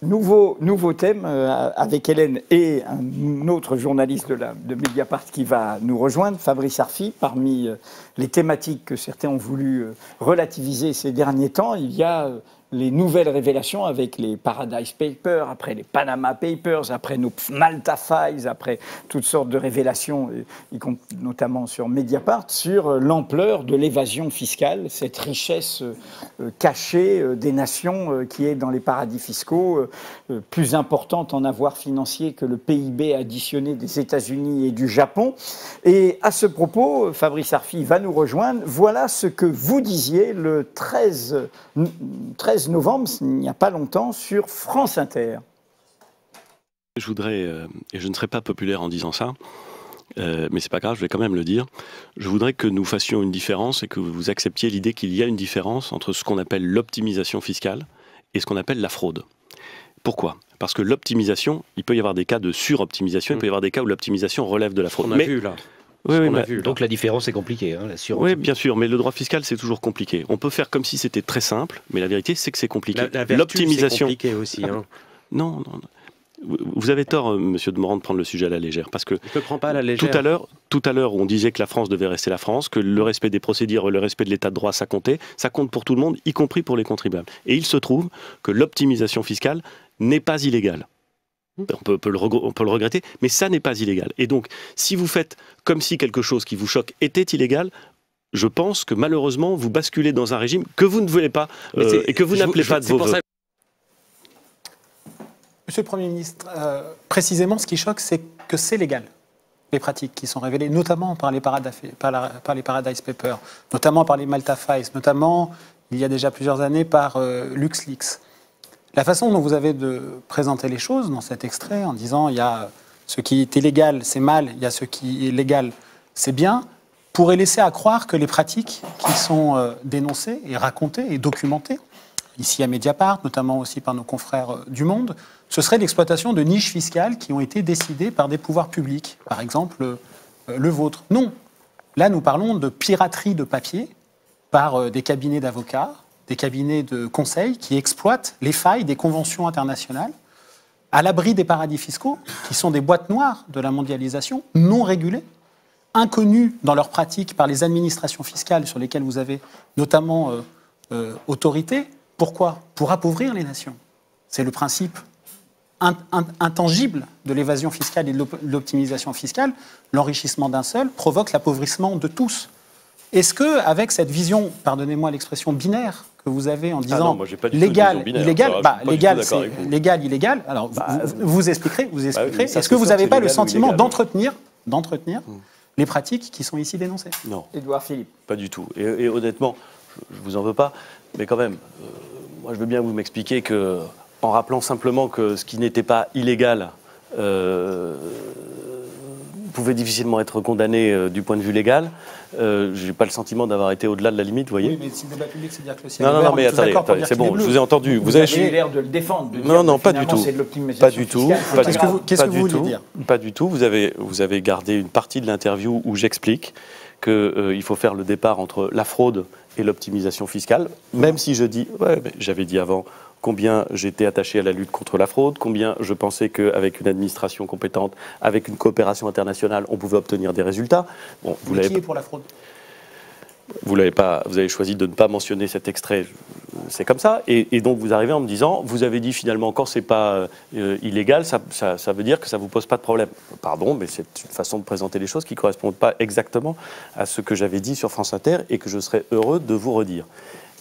Nouveau thème avec Hélène et un autre journaliste de Mediapart qui va nous rejoindre, Fabrice Arfi. Parmi les thématiques que certains ont voulu relativiser ces derniers temps, il y a les nouvelles révélations avec les Paradise Papers, après les Panama Papers, après nos Malta Files, après toutes sortes de révélations, notamment sur Mediapart, sur l'ampleur de l'évasion fiscale, cette richesse cachée des nations qui est dans les paradis fiscaux, plus importante en avoir financier que le PIB additionné des États-Unis et du Japon. Et à ce propos, Fabrice Arfi va nous rejoindre. Voilà ce que vous disiez le 13 novembre, il n'y a pas longtemps, sur France Inter. Je voudrais, et je ne serai pas populaire en disant ça, mais c'est pas grave, je vais quand même le dire, je voudrais que nous fassions une différence et que vous acceptiez l'idée qu'il y a une différence entre ce qu'on appelle l'optimisation fiscale et ce qu'on appelle la fraude. Pourquoi ? Parce que l'optimisation, il peut y avoir des cas de suroptimisation, il peut y avoir des cas où l'optimisation relève de la fraude. On a vu là. Oui, donc la différence est compliquée. Hein, oui, bien sûr, mais le droit fiscal, c'est toujours compliqué. On peut faire comme si c'était très simple, mais la vérité, c'est que c'est compliqué. L'optimisation, c'est compliqué aussi. Hein. Non. Vous avez tort, monsieur de Morand, de prendre le sujet à la légère. Parce que je ne prends pas à la légère. Tout à l'heure, on disait que la France devait rester la France, que le respect des procédures, le respect de l'état de droit, ça comptait. Ça compte pour tout le monde, y compris pour les contribuables. Et il se trouve que l'optimisation fiscale n'est pas illégale. On peut le regretter, mais ça n'est pas illégal. Et donc, si vous faites comme si quelque chose qui vous choque était illégal, je pense que malheureusement, vous basculez dans un régime que vous ne voulez pas et que vous n'appelez pas de vos vœux. Monsieur le Premier ministre, précisément, ce qui choque, c'est que c'est légal, les pratiques qui sont révélées, notamment par les Paradise Papers, notamment par les Malta Files, notamment, il y a déjà plusieurs années, par LuxLeaks. La façon dont vous avez de présenter les choses dans cet extrait, en disant il y a ce qui est illégal, c'est mal, il y a ce qui est légal, c'est bien, pourrait laisser à croire que les pratiques qui sont dénoncées et racontées et documentées, ici à Mediapart, notamment aussi par nos confrères du Monde, ce serait l'exploitation de niches fiscales qui ont été décidées par des pouvoirs publics, par exemple le vôtre. Non. Là, nous parlons de piraterie de papier par des cabinets d'avocats, des cabinets de conseil qui exploitent les failles des conventions internationales à l'abri des paradis fiscaux, qui sont des boîtes noires de la mondialisation, non régulées, inconnues dans leurs pratiques par les administrations fiscales sur lesquelles vous avez notamment autorité. Pourquoi ? Pour appauvrir les nations. C'est le principe intangible de l'évasion fiscale et de l'optimisation fiscale. L'enrichissement d'un seul provoque l'appauvrissement de tous. Est-ce que, avec cette vision, pardonnez-moi l'expression binaire que vous avez en disant légal, illégal, légal, illégal, alors vous expliquerez. Est-ce que vous n'avez pas le sentiment d'entretenir les pratiques qui sont ici dénoncées? Non. Édouard Philippe. Pas du tout. Et honnêtement, je vous en veux pas, mais quand même, moi je veux bien que vous m'expliquiez que, en rappelant simplement que ce qui n'était pas illégal pouvait difficilement être condamné du point de vue légal. Je n'ai pas le sentiment d'avoir été au-delà de la limite, vous voyez. Oui, mais si le débat public, c'est dire que le ciel est vert, mais attendez, c'est bon, je vous ai entendu. Vous avez l'air de le défendre. Non, pas du tout. Pas du tout. Qu'est-ce que vous voulez dire? Pas du tout. Vous avez gardé une partie de l'interview où j'explique qu'il faut faire le départ entre la fraude et l'optimisation fiscale, même si je dis, j'avais dit avant combien j'étais attaché à la lutte contre la fraude, combien je pensais qu'avec une administration compétente, avec une coopération internationale, on pouvait obtenir des résultats. Bon, mais qui est pour la fraude ? Vous avez choisi de ne pas mentionner cet extrait, c'est comme ça. Et donc vous arrivez en me disant, vous avez dit finalement quand c'est pas illégal, ça veut dire que ça vous pose pas de problème. Pardon, mais c'est une façon de présenter les choses qui ne correspondent pas exactement à ce que j'avais dit sur France Inter et que je serais heureux de vous redire.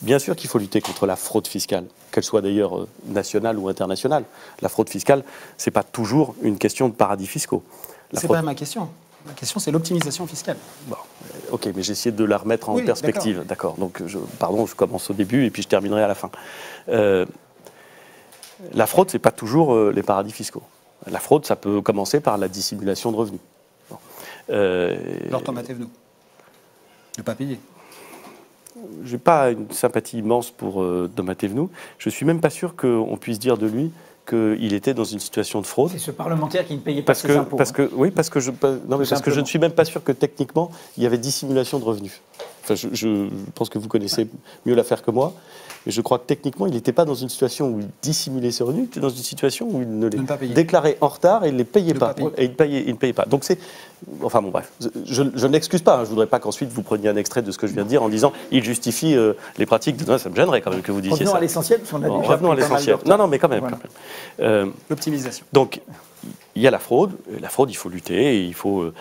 Bien sûr qu'il faut lutter contre la fraude fiscale, qu'elle soit d'ailleurs nationale ou internationale. La fraude fiscale, c'est pas toujours une question de paradis fiscaux. C'est pas ma question. Ma question, c'est l'optimisation fiscale. Bon, ok, mais j'ai essayé de la remettre en perspective. D'accord. Donc, je commence au début et puis je terminerai à la fin. La fraude, c'est pas toujours les paradis fiscaux. La fraude, ça peut commencer par la dissimulation de revenus. Bon. Alors, Thomas Thévenoud, ne pas payer. Je n'ai pas une sympathie immense pour Thomas Thévenoud. Je ne suis même pas sûr qu'on puisse dire de lui qu'il était dans une situation de fraude. C'est ce parlementaire qui ne payait pas ses impôts. Parce que je ne suis même pas sûr que techniquement, il y avait dissimulation de revenus. Enfin, je pense que vous connaissez mieux l'affaire que moi. Mais je crois que techniquement, il n'était pas dans une situation où il dissimulait ses revenus, il était dans une situation où il ne les déclarait en retard et il ne les payait pas. Et il ne payait pas. Donc c'est... Enfin bon, bref. Je n'excuse pas. Je ne voudrais pas qu'ensuite vous preniez un extrait de ce que je viens de dire en disant il justifie les pratiques. Non, ça me gênerait quand même que vous disiez ça. Revenons à l'essentiel, parce qu'on a déjà revenons à l'essentiel. Non, mais quand même. Voilà. Quand même. L'optimisation. Donc, il y a la fraude. La fraude, il faut lutter. Et il faut...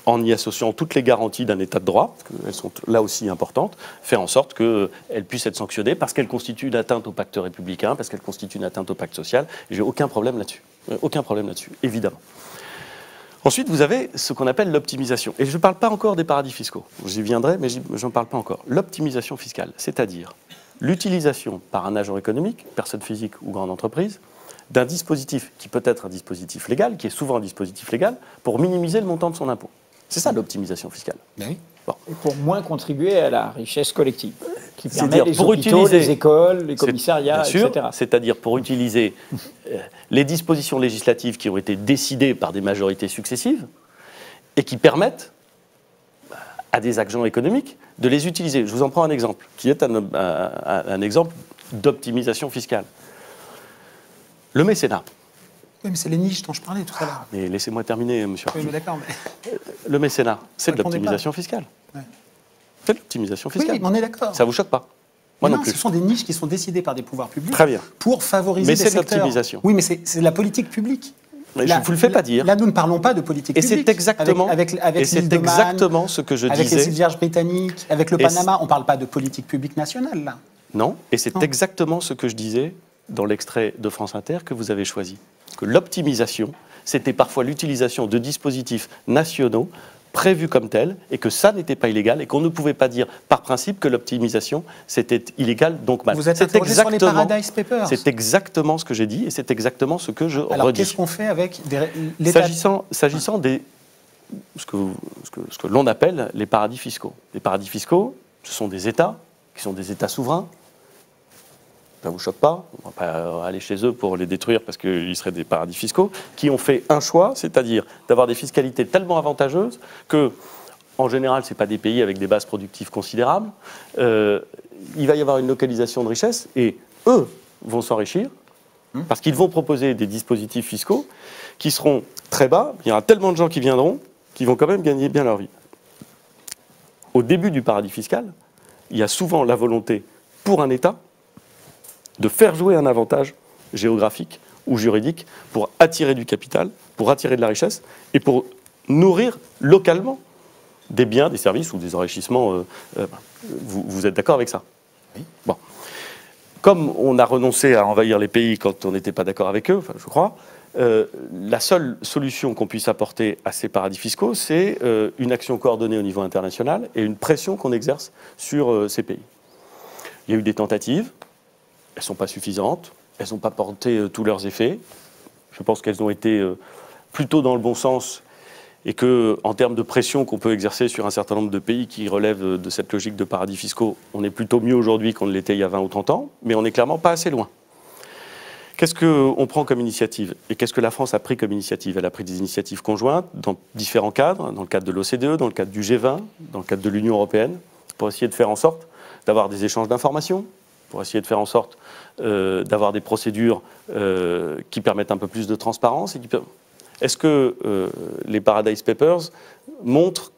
en y associant toutes les garanties d'un état de droit, parce qu'elles sont là aussi importantes, faire en sorte qu'elles puissent être sanctionnées parce qu'elles constituent une atteinte au pacte républicain, parce qu'elles constituent une atteinte au pacte social. Et j'ai aucun problème là-dessus. Aucun problème là-dessus, évidemment. Ensuite, vous avez ce qu'on appelle l'optimisation. Et je ne parle pas encore des paradis fiscaux. J'y viendrai, mais je n'en parle pas encore. L'optimisation fiscale, c'est-à-dire l'utilisation par un agent économique, personne physique ou grande entreprise, d'un dispositif qui peut être un dispositif légal, qui est souvent un dispositif légal, pour minimiser le montant de son impôt. C'est ça l'optimisation fiscale. Oui. Bon. Et pour moins contribuer à la richesse collective, qui permet les hôpitaux, les écoles, les commissariats, etc. C'est-à-dire pour utiliser les dispositions législatives qui ont été décidées par des majorités successives et qui permettent à des agents économiques de les utiliser. Je vous en prends un exemple, qui est un exemple d'optimisation fiscale. Le mécénat. Oui, mais c'est les niches dont je parlais tout à l'heure. Mais laissez-moi terminer, monsieur. Oui, mais d'accord. Mais... Le mécénat, c'est de l'optimisation fiscale. Ouais. C'est de l'optimisation fiscale. Oui, on est d'accord. Ça vous choque pas? Moi non plus. Ce sont des niches qui sont décidées par des pouvoirs publics. Très bien. Pour favoriser les secteurs. Mais c'est l'optimisation. Oui, mais c'est la politique publique. Mais je ne vous le fais pas dire. Là, nous ne parlons pas de politique publique. Et c'est exactement, avec exactement ce que je disais. Avec les îles Vierges britanniques, avec le Panama, on ne parle pas de politique publique nationale, là. Non, et c'est exactement ce que je disais dans l'extrait de France Inter que vous avez choisi. Que l'optimisation, c'était parfois l'utilisation de dispositifs nationaux prévus comme tels, et que ça n'était pas illégal, et qu'on ne pouvait pas dire par principe que l'optimisation, c'était illégal, donc mal. Vous êtes interrogé sur les Paradise Papers. C'est exactement ce que j'ai dit, et c'est exactement ce que je redis. Alors, qu'est-ce qu'on fait avec l'État... S'agissant des... ce que l'on appelle les paradis fiscaux. Les paradis fiscaux, ce sont des États, qui sont des États souverains. Ça ne vous choque pas, on ne va pas aller chez eux pour les détruire parce qu'ils seraient des paradis fiscaux, qui ont fait un choix, c'est-à-dire d'avoir des fiscalités tellement avantageuses que, en général, ce n'est pas des pays avec des bases productives considérables. Il va y avoir une localisation de richesse et eux vont s'enrichir parce qu'ils vont proposer des dispositifs fiscaux qui seront très bas. Il y aura tellement de gens qui viendront qui vont quand même gagner bien leur vie. Au début du paradis fiscal, il y a souvent la volonté pour un État de faire jouer un avantage géographique ou juridique pour attirer du capital, pour attirer de la richesse et pour nourrir localement des biens, des services ou des enrichissements. Vous êtes d'accord avec ça? Oui. Bon. Comme on a renoncé à envahir les pays quand on n'était pas d'accord avec eux, enfin, je crois, la seule solution qu'on puisse apporter à ces paradis fiscaux, c'est une action coordonnée au niveau international et une pression qu'on exerce sur ces pays. Il y a eu des tentatives. Elles ne sont pas suffisantes, elles n'ont pas porté tous leurs effets. Je pense qu'elles ont été plutôt dans le bon sens et qu'en termes de pression qu'on peut exercer sur un certain nombre de pays qui relèvent de cette logique de paradis fiscaux, on est plutôt mieux aujourd'hui qu'on ne l'était il y a 20 ou 30 ans, mais on n'est clairement pas assez loin. Qu'est-ce qu'on prend comme initiative? Et qu'est-ce que la France a pris comme initiative? Elle a pris des initiatives conjointes dans différents cadres, dans le cadre de l'OCDE, dans le cadre du G20, dans le cadre de l'Union européenne, pour essayer de faire en sorte d'avoir des échanges d'informations, pour essayer de faire en sorte d'avoir des procédures qui permettent un peu plus de transparence. Est-ce que les Paradise Papers montrent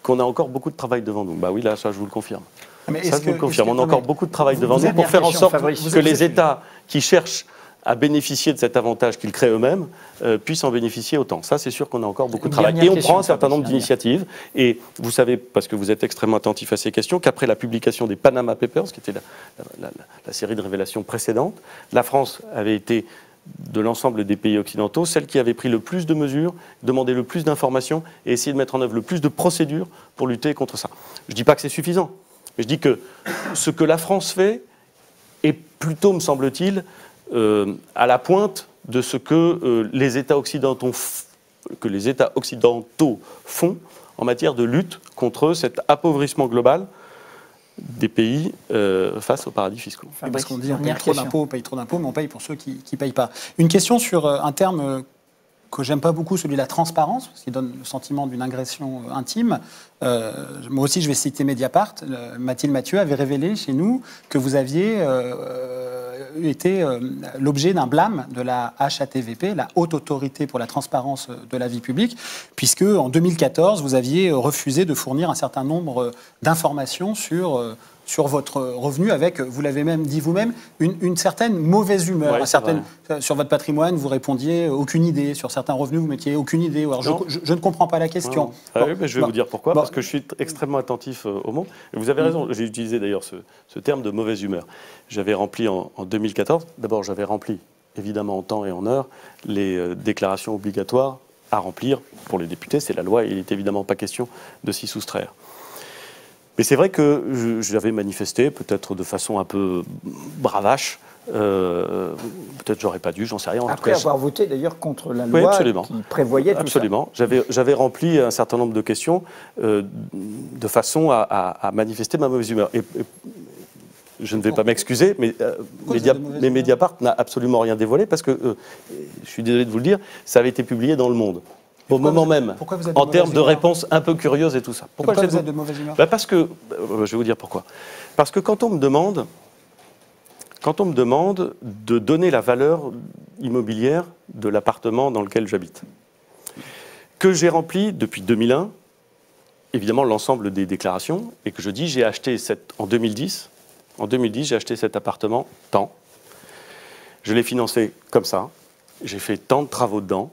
qu'on a encore beaucoup de travail devant nous? Bah oui, là, ça, je vous le confirme. Ça, je vous le confirme. On a encore beaucoup de travail devant nous pour faire en sorte que les États qui cherchent à bénéficier de cet avantage qu'ils créent eux-mêmes, puissent en bénéficier autant. Ça, c'est sûr qu'on a encore beaucoup de travail. Et on prend un certain nombre d'initiatives. Et vous savez, parce que vous êtes extrêmement attentif à ces questions, qu'après la publication des Panama Papers, qui était la série de révélations précédente, la France avait été, de l'ensemble des pays occidentaux, celle qui avait pris le plus de mesures, demandé le plus d'informations et essayé de mettre en œuvre le plus de procédures pour lutter contre ça. Je ne dis pas que c'est suffisant, mais je dis que ce que la France fait est plutôt, me semble-t-il, à la pointe de ce que les États occidentaux font en matière de lutte contre cet appauvrissement global des pays face aux paradis fiscaux. Parce qu'on dit on paye trop d'impôts, mais on paye pour ceux qui ne payent pas. Une question sur un terme que j'aime pas beaucoup, celui de la transparence, parce qu'il donne le sentiment d'une agression intime. Moi aussi, je vais citer Mediapart. Mathilde Mathieu avait révélé chez nous que vous aviez été l'objet d'un blâme de la HATVP, la Haute Autorité pour la Transparence de la Vie Publique, puisque en 2014, vous aviez refusé de fournir un certain nombre d'informations sur votre revenu avec, vous l'avez même dit vous-même, une certaine mauvaise humeur. Ouais, sur votre patrimoine, vous répondiez aucune idée. Sur certains revenus, vous mettiez aucune idée. Alors, je ne comprends pas la question. Oui, mais je vais vous dire pourquoi. Parce que je suis extrêmement attentif au monde. Et vous avez raison. J'ai utilisé d'ailleurs ce terme de mauvaise humeur. J'avais rempli en 2014. D'abord, j'avais rempli, évidemment, en temps et en heure, les déclarations obligatoires à remplir pour les députés. C'est la loi et il n'est évidemment pas question de s'y soustraire. Mais c'est vrai que j'avais manifesté, peut-être de façon un peu bravache, peut-être j'aurais pas dû, j'en sais rien. Après avoir voté d'ailleurs contre la loi qui prévoyait tout ça. Absolument. J'avais rempli un certain nombre de questions de façon à manifester ma mauvaise humeur. Et je ne vais pas m'excuser, mais Mediapart n'a absolument rien dévoilé parce que, je suis désolé de vous le dire, ça avait été publié dans Le Monde. Au moment même, en termes de réponses un peu curieuses et tout ça. Pourquoi vous êtes de mauvaise humeur ? Parce que, je vais vous dire pourquoi. Parce que quand on me demande de donner la valeur immobilière de l'appartement dans lequel j'habite, que j'ai rempli depuis 2001, évidemment l'ensemble des déclarations, et que je dis j'ai acheté en 2010, j'ai acheté cet appartement tant, je l'ai financé comme ça, j'ai fait tant de travaux dedans,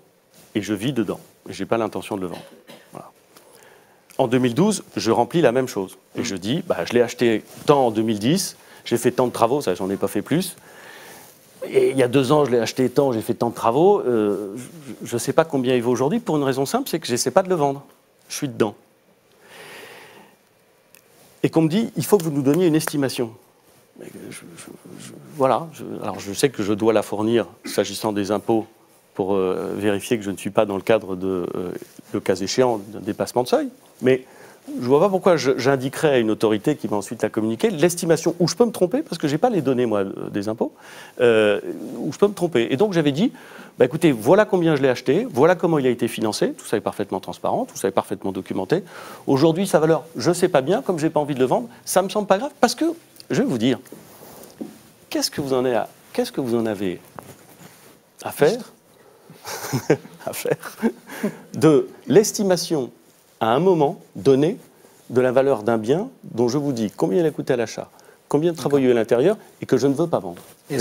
et je vis dedans. Et je n'ai pas l'intention de le vendre. Voilà. En 2012, je remplis la même chose. Et je dis, je l'ai acheté tant en 2010, j'ai fait tant de travaux, ça j'en ai pas fait plus. Et il y a 2 ans, je l'ai acheté tant, j'ai fait tant de travaux. Je ne sais pas combien il vaut aujourd'hui, pour une raison simple, c'est que je n'essaie pas de le vendre. Je suis dedans. Et qu'on me dit, il faut que vous nous donniez une estimation. Voilà. Alors je sais que je dois la fournir, s'agissant des impôts, pour vérifier que je ne suis pas dans le cadre de, le cas échéant, d'un dépassement de seuil. Mais je ne vois pas pourquoi j'indiquerais à une autorité qui va ensuite la communiquer l'estimation où je peux me tromper, parce que je n'ai pas les données, moi, des impôts, où je peux me tromper. Et donc j'avais dit, écoutez, voilà combien je l'ai acheté, voilà comment il a été financé, tout ça est parfaitement transparent, tout ça est parfaitement documenté. Aujourd'hui, sa valeur, je ne sais pas bien, comme je n'ai pas envie de le vendre, ça ne me semble pas grave, parce que, je vais vous dire, qu'est-ce que vous en avez à faire de l'estimation à un moment donné de la valeur d'un bien dont je vous dis combien il a coûté à l'achat, combien de travaux il y a eu à l'intérieur et que je ne veux pas vendre. Et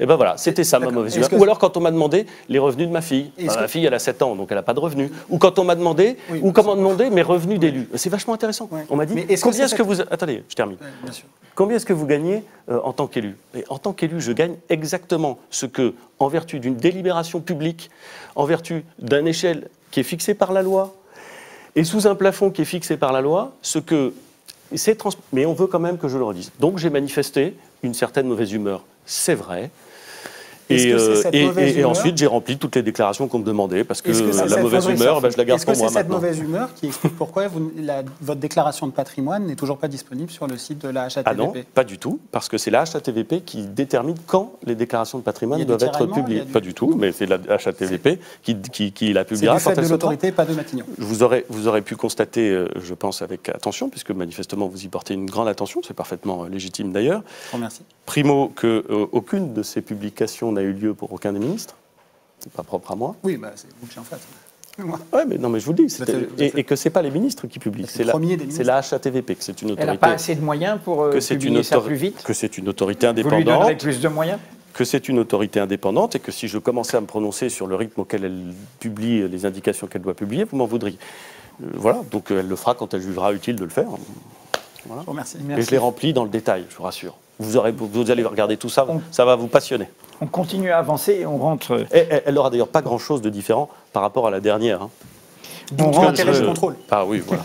ben voilà, c'était ça ma mauvaise humeur. Ou alors quand on m'a demandé les revenus de ma fille. Ma fille, elle a 7 ans, donc elle n'a pas de revenus. Ou quand on m'a demandé, mes revenus d'élu. C'est vachement intéressant. On m'a dit, combien est-ce que vous... Attendez, je termine. Bien sûr. Combien est-ce que vous gagnez en tant qu'élu ? Et en tant qu'élu, je gagne exactement ce que, en vertu d'une délibération publique, en vertu d'une échelle qui est fixée par la loi, et sous un plafond qui est fixé par la loi, mais on veut quand même que je le redise. Donc j'ai manifesté une certaine mauvaise humeur, c'est vrai. Et ensuite, j'ai rempli toutes les déclarations qu'on me demandait, parce que la mauvaise humeur, je la garde pour moi maintenant. Est-ce que c'est cette mauvaise humeur qui explique pourquoi votre déclaration de patrimoine n'est toujours pas disponible sur le site de la HATVP ? Ah non, pas du tout, parce que c'est la HATVP qui détermine quand les déclarations de patrimoine doivent être publiées. Pas du tout, mais c'est la HATVP qui la publiera. C'est du fait de l'autorité, pas de Matignon. Vous aurez pu constater, je pense, avec attention, puisque manifestement vous y portez une grande attention, c'est parfaitement légitime d'ailleurs. Merci. Primo, qu'aucune de ces publications n'a eu lieu pour aucun des ministres. C'est pas propre à moi. Oui, c'est vous qui en faites. Oui, mais non, mais je vous le dis. Et que c'est pas les ministres qui publient. C'est la HATVP, que c'est une autorité. Elle n'a pas assez de moyens pour publier ça plus vite. Que c'est une autorité indépendante. Vous lui donnerez plus de moyens. Que c'est une autorité indépendante et que si je commençais à me prononcer sur le rythme auquel elle publie les indications qu'elle doit publier, vous m'en voudriez. Voilà, donc elle le fera quand elle jugera utile de le faire. Voilà. Merci. Et je l'ai rempli dans le détail, je vous rassure. Vous allez regarder tout ça, ça va vous passionner. On continue à avancer et on rentre... Elle n'aura d'ailleurs pas grand-chose de différent par rapport à la dernière. On rentre intérêt de contrôle. Ah oui, voilà.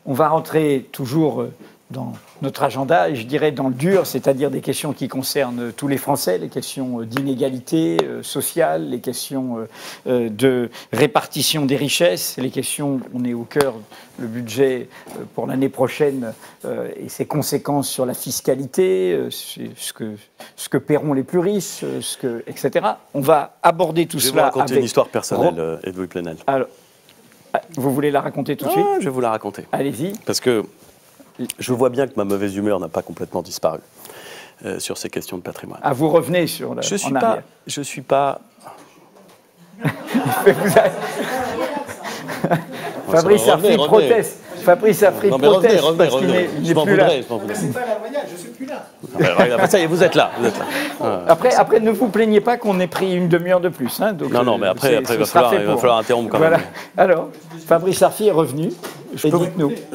On va rentrer toujours dans notre agenda, et je dirais dans le dur, c'est-à-dire des questions qui concernent tous les Français, les questions d'inégalité sociale, les questions de répartition des richesses, les questions, on est au cœur, le budget pour l'année prochaine et ses conséquences sur la fiscalité, ce que paieront les plus riches, etc. On va aborder tout cela. Je vais vous raconter une histoire personnelle, Edoui Plenel. Alors, vous voulez la raconter tout de suite? Je vais vous la raconter. Allez-y. Parce que je vois bien que ma mauvaise humeur n'a pas complètement disparu sur ces questions de patrimoine. Ah, vous revenez sur le. Je suis pas. Fabrice Arfi proteste. Fabrice Arfi proteste parce qu'il n'est plus là. C'est pas la voyage, je suis plus là. Ça y est, vous êtes là. Après, ne vous plaignez pas qu'on ait pris une demi-heure de plus. Hein, donc, non, mais après il va falloir interrompre quand même. Alors, Fabrice Arfi est revenu. Je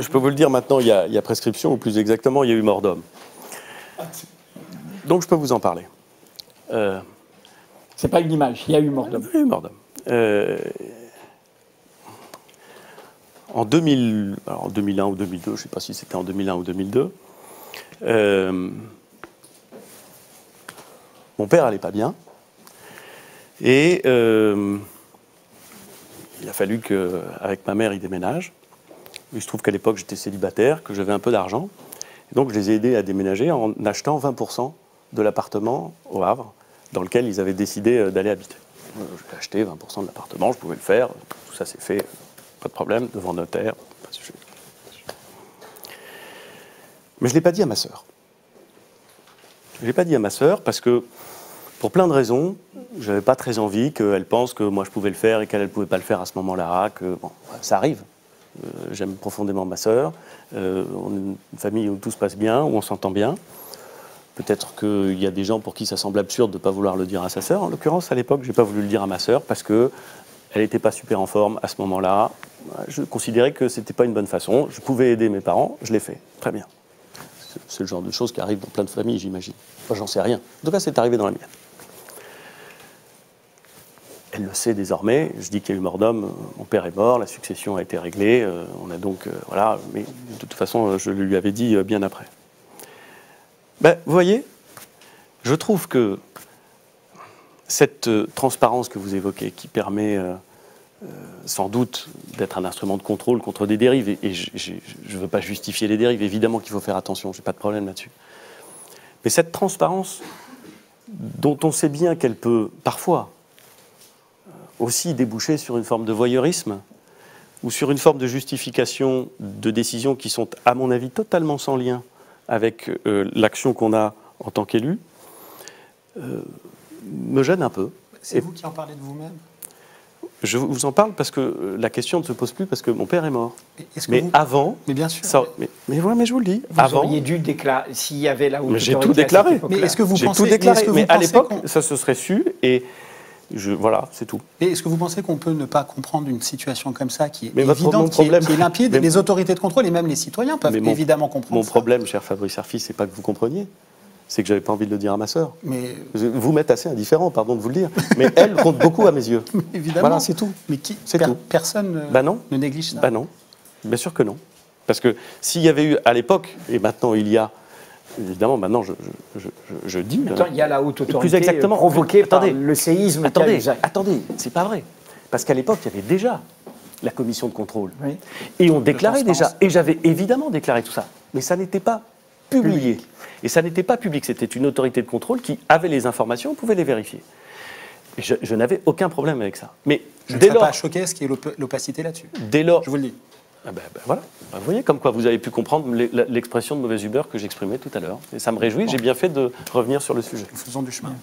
peux vous le dire maintenant, il y a prescription, ou plus exactement, il y a eu mort d'homme. Donc je peux vous en parler. C'est pas une image, il y a eu mort d'homme. Il y a eu mort d'homme. En 2001 ou 2002, je ne sais pas si c'était en 2001 ou 2002, mon père n'allait pas bien. Et il a fallu qu'avec ma mère, il déménage. Il se trouve qu'à l'époque, j'étais célibataire, que j'avais un peu d'argent. Donc, je les ai aidés à déménager en achetant 20% de l'appartement au Havre, dans lequel ils avaient décidé d'aller habiter. J'ai acheté 20% de l'appartement, je pouvais le faire. Tout ça s'est fait, pas de problème, devant notaire. Mais je ne l'ai pas dit à ma sœur. Je ne l'ai pas dit à ma sœur parce que, pour plein de raisons, je n'avais pas très envie qu'elle pense que moi je pouvais le faire et qu'elle ne pouvait pas le faire à ce moment-là, que bon, ça arrive. J'aime profondément ma sœur. On est une famille où tout se passe bien, où on s'entend bien. Peut-être qu'il y a des gens pour qui ça semble absurde de ne pas vouloir le dire à sa sœur. En l'occurrence, à l'époque, je n'ai pas voulu le dire à ma sœur parce qu'elle n'était pas super en forme à ce moment-là. Je considérais que ce n'était pas une bonne façon. Je pouvais aider mes parents, je l'ai fait. Très bien. C'est le genre de choses qui arrivent dans plein de familles, j'imagine. Moi, j'en sais rien. En tout cas, c'est arrivé dans la mienne. Elle le sait désormais. Je dis qu'il y a eu mort d'homme. Mon père est mort, la succession a été réglée. On a donc, voilà. Mais de toute façon, je le lui avais dit bien après. Ben, vous voyez, je trouve que cette transparence que vous évoquez, qui permet sans doute d'être un instrument de contrôle contre des dérives, et je ne veux pas justifier les dérives, évidemment qu'il faut faire attention, je n'ai pas de problème là-dessus. Mais cette transparence, dont on sait bien qu'elle peut parfois aussi déboucher sur une forme de voyeurisme ou sur une forme de justification de décisions qui sont, à mon avis, totalement sans lien avec l'action qu'on a en tant qu'élu, me gêne un peu. C'est vous qui en parlez de vous-même? Je vous en parle parce que la question ne se pose plus parce que mon père est mort. Mais avant... Mais bien sûr. Ça, mais je vous le dis. Vous auriez dû déclarer, s'il y avait là où... J'ai tout déclaré. Mais est-ce que vous J'ai pensez... tout déclaré. Mais à l'époque, ça se serait su et... voilà, c'est tout. Et est-ce que vous pensez qu'on peut ne pas comprendre une situation comme ça qui est mais évidente, qui est limpide? Les autorités de contrôle et même les citoyens peuvent évidemment comprendre Mon problème, cher Fabrice Arfi, c'est pas que vous compreniez, c'est que j'avais pas envie de le dire à ma sœur. Mais... Vous m'êtes assez indifférent, pardon de vous le dire, mais elle compte beaucoup à mes yeux. Évidemment. Voilà, c'est tout. Mais personne ne néglige ça. Bah non, bien sûr que non. Parce que s'il y avait eu à l'époque, et maintenant il y a... Évidemment, maintenant, je dis... Attends, il y a la haute autorité plus exactement, provoquée par le séisme. Attendez, c'est pas vrai. Parce qu'à l'époque, il y avait déjà la commission de contrôle. Oui. Et on déclarait déjà. Et j'avais évidemment déclaré tout ça. Mais ça n'était pas publié. Et ça n'était pas public. C'était une autorité de contrôle qui avait les informations, on pouvait les vérifier. Et je n'avais aucun problème avec ça. Mais je ne serais pas choqué ce qu'il y ait l'opacité là-dessus. Dès lors... Je vous le dis. Ah voilà. Vous voyez comme quoi vous avez pu comprendre l'expression de mauvaise humeur que j'exprimais tout à l'heure. Et ça me réjouit, j'ai bien fait de revenir sur le sujet. Nous faisons du chemin.